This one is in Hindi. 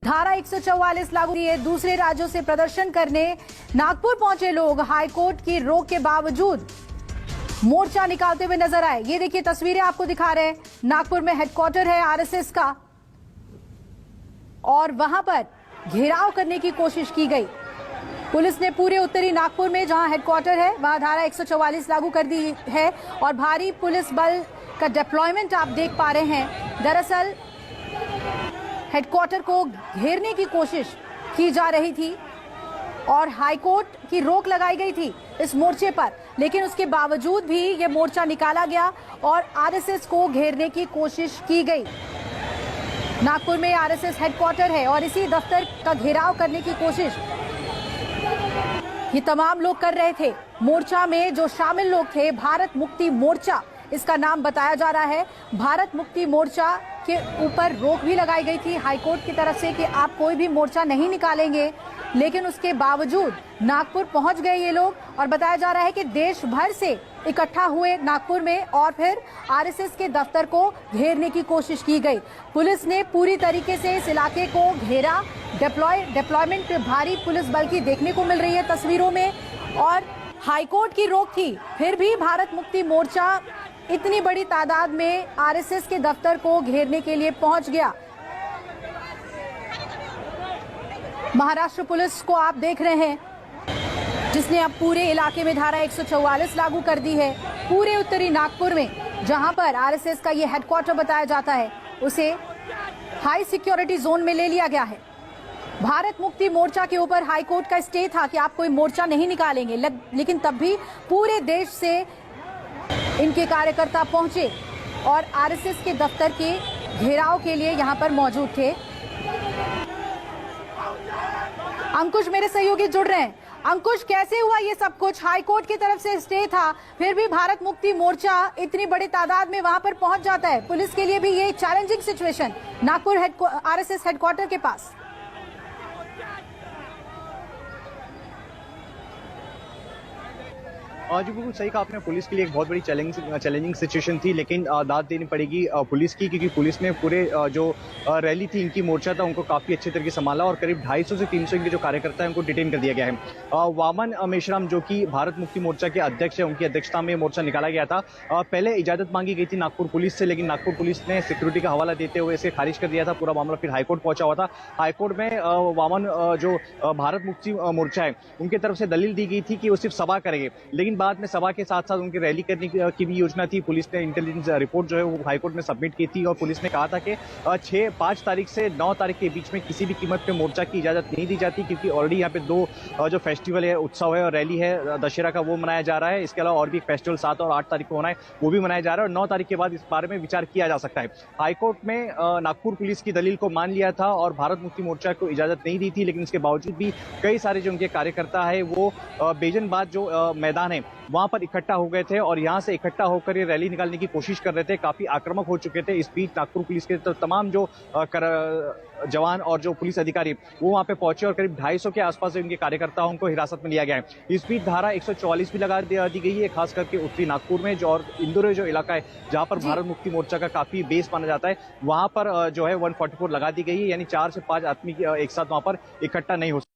धारा 144 लागू किए दूसरे राज्यों से प्रदर्शन करने नागपुर पहुंचे लोग हाईकोर्ट की रोक के बावजूद मोर्चा निकालते हुए नजर आए। ये देखिए तस्वीरें आपको दिखा रहे हैं। नागपुर में हेडक्वार्टर है आरएसएस का और वहां पर घेराव करने की कोशिश की गई। पुलिस ने पूरे उत्तरी नागपुर में जहां हेडक्वार्टर है वहां धारा 144 लागू कर दी है और भारी पुलिस बल का डिप्लॉयमेंट आप देख पा रहे हैं। दरअसल हेडक्वार्टर को घेरने की कोशिश की जा रही थी और हाईकोर्ट की रोक लगाई गई थी इस मोर्चे पर, लेकिन उसके बावजूद भी ये मोर्चा निकाला गया और आरएसएस को घेरने की कोशिश की गई। नागपुर में आरएसएस हेडक्वार्टर है और इसी दफ्तर का घेराव करने की कोशिश ये तमाम लोग कर रहे थे। मोर्चा में जो शामिल लोग थे, भारत मुक्ति मोर्चा इसका नाम बताया जा रहा है। भारत मुक्ति मोर्चा के ऊपर रोक भी लगाई गई थी हाईकोर्ट की तरफ से कि आप कोई भी मोर्चा नहीं निकालेंगे, लेकिन उसके बावजूद नागपुर पहुंच गए ये लोग और बताया जा रहा है कि देश भर से इकट्ठा हुए नागपुर में और फिर आरएसएस के दफ्तर को घेरने की कोशिश की गई। पुलिस ने पूरी तरीके से इस इलाके को घेरा। डिप्लॉयमेंट भारी पुलिस बल की देखने को मिल रही है तस्वीरों में और हाईकोर्ट की रोक थी, फिर भी भारत मुक्ति मोर्चा इतनी बड़ी तादाद में आरएसएस के दफ्तर को घेरने के लिए पहुंच गया। महाराष्ट्र पुलिस को आप देख रहे हैं जिसने अब पूरे इलाके में धारा 144 लागू कर दी है। पूरे उत्तरी नागपुर में जहां पर आरएसएस का ये हेडक्वार्टर बताया जाता है उसे हाई सिक्योरिटी जोन में ले लिया गया है। भारत मुक्ति मोर्चा के ऊपर हाईकोर्ट का स्टे था कि आप कोई मोर्चा नहीं निकालेंगे, लेकिन तब भी पूरे देश से इनके कार्यकर्ता पहुंचे और आरएसएस के दफ्तर के घेराव के लिए यहां पर मौजूद थे। अंकुश मेरे सहयोगी जुड़ रहे हैं। अंकुश, कैसे हुआ ये सब कुछ? हाईकोर्ट की तरफ से स्टे था, फिर भी भारत मुक्ति मोर्चा इतनी बड़ी तादाद में वहां पर पहुंच जाता है। पुलिस के लिए भी ये challenging situation Nagpur RSS headquarter के पास। जी बिल्कुल सही कहा आपने। पुलिस के लिए एक बहुत बड़ी चैलेंजिंग सिचुएशन थी, लेकिन दाद देनी पड़ेगी पुलिस की, क्योंकि पुलिस ने पूरे जो रैली थी, इनकी मोर्चा था, उनको काफ़ी अच्छे तरीके से संभाला और करीब 250 से 300 इनके जो कार्यकर्ता हैं उनको डिटेन कर दिया गया है। वामन मेश्राम जो कि भारत मुक्ति मोर्चा के अध्यक्ष है, उनकी अध्यक्षता में मोर्चा निकाला गया था। पहले इजाज़त मांगी गई थी नागपुर पुलिस से, लेकिन नागपुर पुलिस ने सिक्योरिटी का हवाला देते हुए इसे खारिज कर दिया था। पूरा मामला फिर हाईकोर्ट पहुंचा हुआ था। हाईकोर्ट में वामन जो भारत मुक्ति मोर्चा है उनकी तरफ से दलील दी गई थी कि वो सिर्फ सभा करेंगे, लेकिन बाद में सभा के साथ साथ उनकी रैली करने की भी योजना थी। पुलिस ने इंटेलिजेंस रिपोर्ट जो है वो हाईकोर्ट में सबमिट की थी और पुलिस ने कहा था कि 5 तारीख से 9 तारीख के बीच में किसी भी कीमत पे मोर्चा की इजाजत नहीं दी जाती, क्योंकि ऑलरेडी यहाँ पे 2 जो फेस्टिवल है, उत्सव है और रैली है दशहरा का, वो मनाया जा रहा है। इसके अलावा और भी एक फेस्टिवल 7 और 8 तारीख को होना है, वो भी मनाया जा रहा है और 9 तारीख के बाद इस बारे में विचार किया जा सकता है। हाईकोर्ट में नागपुर पुलिस की दलील को मान लिया था और भारत मुक्ति मोर्चा को इजाजत नहीं दी थी, लेकिन इसके बावजूद भी कई सारे जो उनके कार्यकर्ता है वो बेजनबाद जो मैदान है वहां पर इकट्ठा हो गए थे और यहां से इकट्ठा होकर ये रैली निकालने की कोशिश कर रहे थे। काफी आक्रामक हो चुके थे। इस बीच नागपुर पुलिस के तमाम जो जवान और जो पुलिस अधिकारी वो वहां पे पहुंचे और करीब 250 के आसपास उनके कार्यकर्ताओं को हिरासत में लिया गया है। इस बीच धारा 144 भी लगा दी गई है, खास करके उत्तरी नागपुर में जो और इंदौर जो इलाका है जहां पर भारत मुक्ति मोर्चा का काफी बेस माना जाता है, वहां पर जो है 144 लगा दी गई है, यानी 4 से 5 आदमी एक साथ वहां पर इकट्ठा नहीं हो सकते।